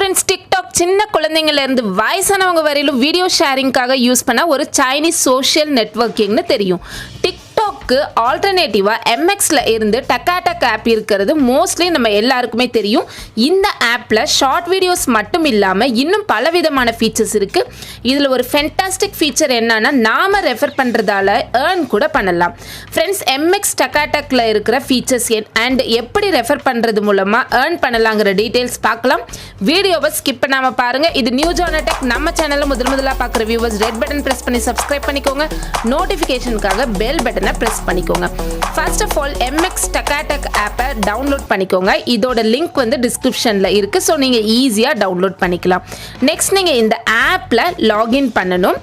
friends, Tik Tok சின்ன குழந்தைங்கள்ல இருந்து வயசானவங்க வரையிலும் வீடியோ ஷேரிங்காக யூஸ் பண்ண ஒரு சைனீஸ் சோஷியல் நெட்வொர்க்கிங்னு தெரியும். டிக்டாக்கு ஆல்டர்னேட்டிவா MXல இருந்து TakaTak ஆப் இருக்கிறது மோஸ்ட்லி நம்ம எல்லாருக்குமே தெரியும். இந்த ஆப்ல ஷார்ட் வீடியோஸ் மட்டும் இல்லாம இன்னும் பலவிதமான ஃபீச்சர்ஸ் இருக்கு. இதுல ஒரு ஃபென்டாஸ்டிக் ஃபீச்சர் என்னன்னா நாம ரெஃபர் பண்றதால earn கூட பண்ணலாம். ஃப்ரெண்ட்ஸ், MXTakatakல இருக்கிற ஃபீச்சர்ஸ் அண்ட் எப்படி ரெஃபர் பண்றது மூலமா earn பண்ணலாங்கிற டீடைல்ஸ் பார்க்கலாம். வீடியோவை ஸ்கிப் பண்ணாம பாருங்க. இது நியூ ஜானடெக் நம்ம சேனல்ல முதல்ல பார்க்குற வியூவர்ஸ் ரெட் பட்டன் பிரஸ் பண்ணி சப்ஸ்கிரைப் பண்ணிக்கோங்க. நோட்டிஃபிகேஷனுக்காக பெல் பட்டனை பிரஸ் பண்ணிக்கோங்க. ஃபர்ஸ்ட் ஆஃப் ஆல் MXTakatak ஆப்பை டவுன்லோட் பண்ணிக்கோங்க. இதோட லிங்க் வந்து டிஸ்கிரிப்ஷன்ல இருக்கு. ஸோ நீங்க ஈஸியா டவுன்லோட் பண்ணிக்கலாம். நெக்ஸ்ட் நீங்க இந்த ஆப்ல லாகின் பண்ணணும்.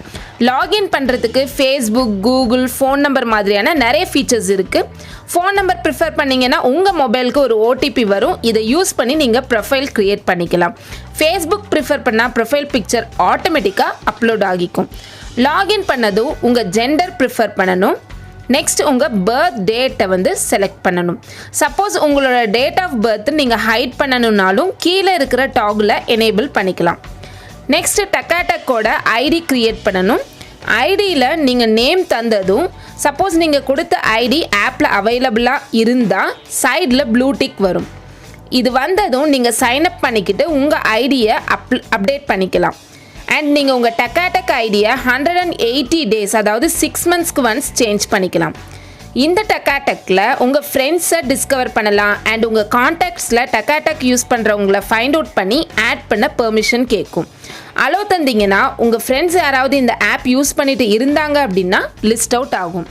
லாகின் பண்ணுறதுக்கு ஃபேஸ்புக், கூகுள், ஃபோன் நம்பர் மாதிரியான நிறைய ஃபீச்சர்ஸ் இருக்குது. ஃபோன் நம்பர் ப்ரிஃபர் பண்ணிங்கன்னா உங்கள் மொபைலுக்கு ஒரு OTP வரும். இதை யூஸ் பண்ணி நீங்கள் ப்ரொஃபைல் க்ரியேட் பண்ணிக்கலாம். ஃபேஸ்புக் ப்ரிஃபர் பண்ணால் ப்ரொஃபைல் பிக்சர் ஆட்டோமேட்டிக்காக அப்லோட் ஆகிக்கும். லாகின் பண்ணதும் உங்கள் ஜெண்டர் ப்ரிஃபர் பண்ணணும். நெக்ஸ்ட் உங்கள் பர்த் டேட்டை வந்து செலக்ட் பண்ணணும். சப்போஸ் உங்களோட டேட் ஆஃப் பர்த் நீங்கள் ஹைட் பண்ணணுன்னாலும் கீழே இருக்கிற டாகில் எனேபிள் பண்ணிக்கலாம். நெக்ஸ்ட் டக்காடக்கோட ஐடி க்ரியேட் பண்ணணும். ஐடியில் நீங்கள் நேம் தந்ததும் சப்போஸ் நீங்கள் கொடுத்த ஐடி ஆப்பில் அவைலபிளாக இருந்தால் சைடில் ப்ளூ டிக் வரும். இது வந்ததும் நீங்கள் சைன்அப் பண்ணிக்கிட்டு உங்கள் ஐடியை அப்டேட் பண்ணிக்கலாம். அண்ட் நீங்கள் உங்கள் டக்காடக் ஐடியை 180 டேஸ் அதாவது 6 மந்த்ஸ்க்கு ஒன்ஸ் சேஞ்ச் பண்ணிக்கலாம். இந்த டக்காடக்கில் உங்கள் ஃப்ரெண்ட்ஸை டிஸ்கவர் பண்ணலாம். அண்ட் உங்கள் கான்டாக்ட்ஸில் டக்காடக் யூஸ் பண்ணுறவங்கள ஃபைண்ட் அவுட் பண்ணி ஆட் பண்ண பெர்மிஷன் கேட்கும். அலோ தந்தீங்கன்னா உங்கள் ஃப்ரெண்ட்ஸ் யாராவது இந்த ஆப் யூஸ் பண்ணிட்டு இருந்தாங்க அப்படின்னா லிஸ்ட் அவுட் ஆகும்.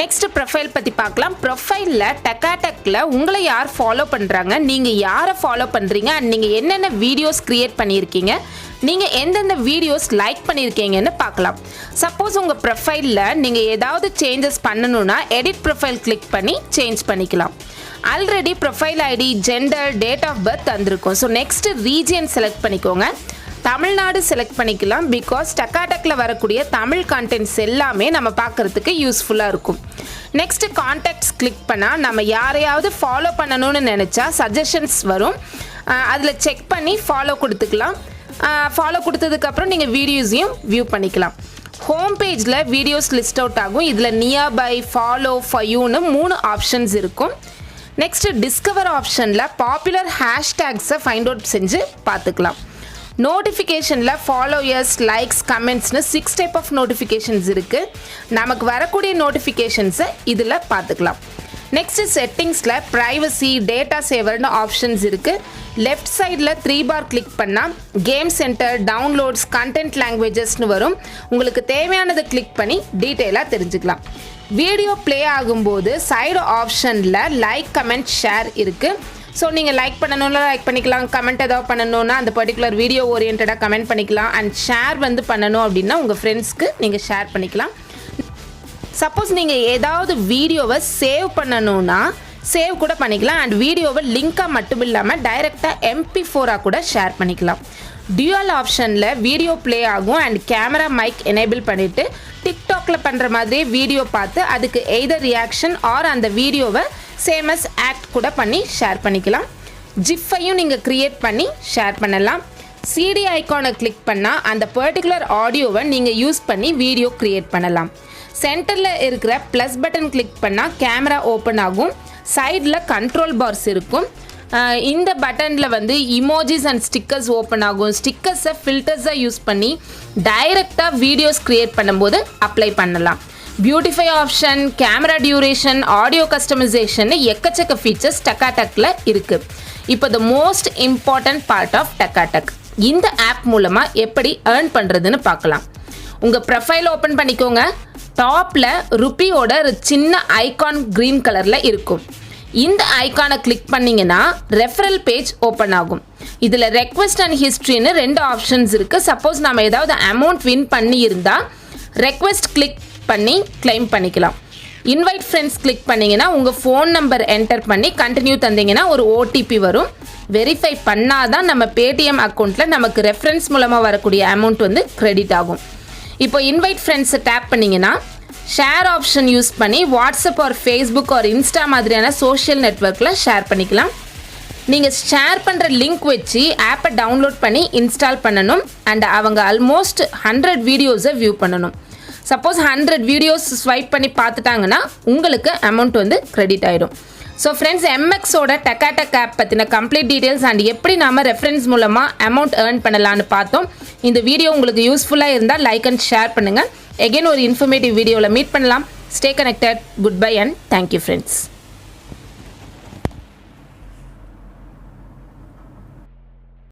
நெக்ஸ்ட் ப்ரொஃபைல் பற்றி பார்க்கலாம். ப்ரொஃபைலில் டக்காடக்கில் உங்களை யார் ஃபாலோ பண்ணுறாங்க, நீங்கள் யாரை ஃபாலோ பண்ணுறீங்க, அண்ட் நீங்கள் என்னென்ன வீடியோஸ் க்ரியேட் பண்ணியிருக்கீங்க, நீங்கள் எந்தெந்த வீடியோஸ் லைக் பண்ணியிருக்கீங்கன்னு பார்க்கலாம். சப்போஸ் உங்கள் ப்ரொஃபைலில் நீங்கள் ஏதாவது சேஞ்சஸ் பண்ணணுன்னா எடிட் ப்ரொஃபைல் கிளிக் பண்ணி சேஞ்ச் பண்ணிக்கலாம். Already profile ID, gender, date of birth தந்திருக்கும். ஸோ நெக்ஸ்ட்டு ரீஜியன் செலக்ட் பண்ணிக்கோங்க. தமிழ்நாடு செலக்ட் பண்ணிக்கலாம். பிகாஸ் டக்காடக்கில் வரக்கூடிய தமிழ் கண்டென்ட்ஸ் எல்லாமே நம்ம பார்க்குறதுக்கு யூஸ்ஃபுல்லாக இருக்கும். நெக்ஸ்ட்டு கான்டாக்ட்ஸ் கிளிக் பண்ணால் நம்ம யாரையாவது ஃபாலோ பண்ணணும்னு நினச்சா சஜஷன்ஸ் வரும். அதில் செக் பண்ணி ஃபாலோ கொடுத்துக்கலாம். ஃபாலோ கொடுத்ததுக்கப்புறம் நீங்கள் வீடியோஸையும் வியூ பண்ணிக்கலாம். ஹோம் பேஜில் வீடியோஸ் லிஸ்ட் அவுட் ஆகும். இதில் நியர்பை, ஃபாலோ, ஃபார் யூன்னு 3 ஆப்ஷன்ஸ் இருக்கும். நெக்ஸ்ட்டு டிஸ்கவர் ஆப்ஷனில் பாப்புலர் ஹேஷ்டேக்ஸை ஃபைண்ட் அவுட் செஞ்சு பார்த்துக்கலாம். நோட்டிஃபிகேஷனில் ஃபாலோயர்ஸ், லைக்ஸ், கமெண்ட்ஸ்னு 6 டைப் ஆஃப் நோட்டிஃபிகேஷன்ஸ் இருக்குது. நமக்கு வரக்கூடிய நோட்டிஃபிகேஷன்ஸை இதில் பார்த்துக்கலாம். நெக்ஸ்ட்டு செட்டிங்ஸில் ப்ரைவசி, டேட்டா சேவர்னு ஆப்ஷன்ஸ் இருக்குது. லெஃப்ட் சைடில் 3 பார் கிளிக் பண்ணால் கேம் சென்டர், டவுன்லோட்ஸ், கண்டென்ட் லாங்குவேஜஸ்னு வரும். உங்களுக்கு தேவையானதை கிளிக் பண்ணி டீட்டெயிலாக தெரிஞ்சுக்கலாம். வீடியோ ப்ளே ஆகும்போது சைடு ஆப்ஷனில் லைக், கமெண்ட், ஷேர் இருக்குது. ஸோ நீங்கள் லைக் பண்ணணும்னா லைக் பண்ணிக்கலாம். கமெண்ட் ஏதாவது பண்ணணுன்னா அந்த பர்டிகுலர் வீடியோ ஓரியன்டாக கமெண்ட் பண்ணிக்கலாம். அண்ட் ஷேர் வந்து பண்ணணும் அப்படின்னா உங்கள் ஃப்ரெண்ட்ஸ்க்கு நீங்கள் ஷேர் பண்ணிக்கலாம். சப்போஸ் நீங்கள் ஏதாவது வீடியோவை சேவ் பண்ணணுன்னா சேவ் கூட பண்ணிக்கலாம். அண்ட் வீடியோவை லிங்காக மட்டும் இல்லாமல் டைரெக்டாக MP4 கூட ஷேர் பண்ணிக்கலாம். டியூயல் ஆப்ஷனில் வீடியோ ப்ளே ஆகும். அண்ட் கேமரா மைக் எனேபிள் பண்ணிவிட்டு டிக்டாக்கில் பண்ணுற மாதிரியே வீடியோ பார்த்து அதுக்கு எய்தர் ரியாக்ஷன் ஆர் அந்த வீடியோவை சேமஸ் ஆக்ட் கூட பண்ணி ஷேர் பண்ணிக்கலாம். ஜிஃபையும் நீங்கள் க்ரியேட் பண்ணி ஷேர் பண்ணலாம். CD ஐக்கானை கிளிக் பண்ணால் அந்த பர்டிகுலர் ஆடியோவை நீங்கள் யூஸ் பண்ணி வீடியோ க்ரியேட் பண்ணலாம். சென்டரில் இருக்கிற ப்ளஸ் பட்டன் கிளிக் பண்ணால் கேமரா ஓப்பன் ஆகும். சைடில் கண்ட்ரோல் பார்ஸ் இருக்கும். இந்த பட்டனில் வந்து இமோஜிஸ் அண்ட் ஸ்டிக்கர்ஸ் ஓப்பன் ஆகும். ஸ்டிக்கர்ஸை ஃபில்டர்ஸாக யூஸ் பண்ணி டைரெக்டாக வீடியோஸ் க்ரியேட் பண்ணும்போது அப்ளை பண்ணலாம். Beautify option, camera duration, audio customisation எக்கச்சக்க ஃபீச்சர்ஸ் டக்காடக்கில் இருக்குது. இப்போ the most important part of TakaTak, இந்த ஆப் மூலமாக எப்படி earn பண்ணுறதுன்னு பார்க்கலாம். உங்கள் ப்ரொஃபைல் ஓப்பன் பண்ணிக்கோங்க. டாப்பில் ருப்பியோட ஒரு சின்ன ஐகான் க்ரீன் கலரில் இருக்கும். இந்த ஐக்கானை கிளிக் பண்ணிங்கன்னா ரெஃபரல் பேஜ் ஓப்பன் ஆகும். இதில் ரெக்வெஸ்ட் அண்ட் ஹிஸ்ட்ரின்னு 2 ஆப்ஷன்ஸ் இருக்குது. சப்போஸ் நம்ம ஏதாவது அமௌண்ட் வின் பண்ணி இருந்தால் ரெக்வெஸ்ட் கிளிக் பண்ணி கிளைம் பண்ணிக்கலாம். இன்வைட் ஃப்ரெண்ட்ஸ் கிளிக் பண்ணிங்கன்னா உங்கள் ஃபோன் நம்பர் என்டர் பண்ணி கண்டினியூ தந்தீங்கன்னா ஒரு OTP வரும். வெரிஃபை பண்ணாதான் நம்ம PayTm அக்கௌண்ட்டில் நமக்கு ரெஃபரன்ஸ் மூலமாக வரக்கூடிய அமௌண்ட் வந்து கிரெடிட் ஆகும். இப்போ இன்வைட் ஃப்ரெண்ட்ஸை டேப் பண்ணிங்கன்னா ஷேர் ஆப்ஷன் யூஸ் பண்ணி WhatsApp R Facebook R Insta மாதிரியான சோஷியல் நெட்வொர்க்கில் ஷேர் பண்ணிக்கலாம். நீங்கள் ஷேர் பண்ணுற லிங்க் வச்சு ஆப்பை டவுன்லோட் பண்ணி இன்ஸ்டால் பண்ணணும் அண்ட் அவங்க ஆல்மோஸ்ட் 100 வீடியோஸை வியூ பண்ணணும். சப்போஸ் 100 வீடியோஸ் ஸ்வைப் பண்ணி பார்த்துட்டாங்கன்னா உங்களுக்கு அமௌண்ட் வந்து கிரெடிட் ஆகிடும். ஸோ ஃப்ரெண்ட்ஸ், எம்எக்ஸோட டக்காடக் ஆப் பற்றின கம்ப்ளீட் டீட்டெயில்ஸ் அண்ட் எப்படி நாம் ரெஃபரன்ஸ் மூலமாக அமௌண்ட் ஏர்ன் பண்ணலான்னு பார்த்தோம். இந்த வீடியோ உங்களுக்கு யூஸ்ஃபுல்லாக இருந்தால் லைக் அண்ட் ஷேர் பண்ணுங்கள். எகைன் ஒரு இன்ஃபர்மேட்டிவ் வீடியோவில் மீட் பண்ணலாம். Stay connected. Good bye and thank you friends.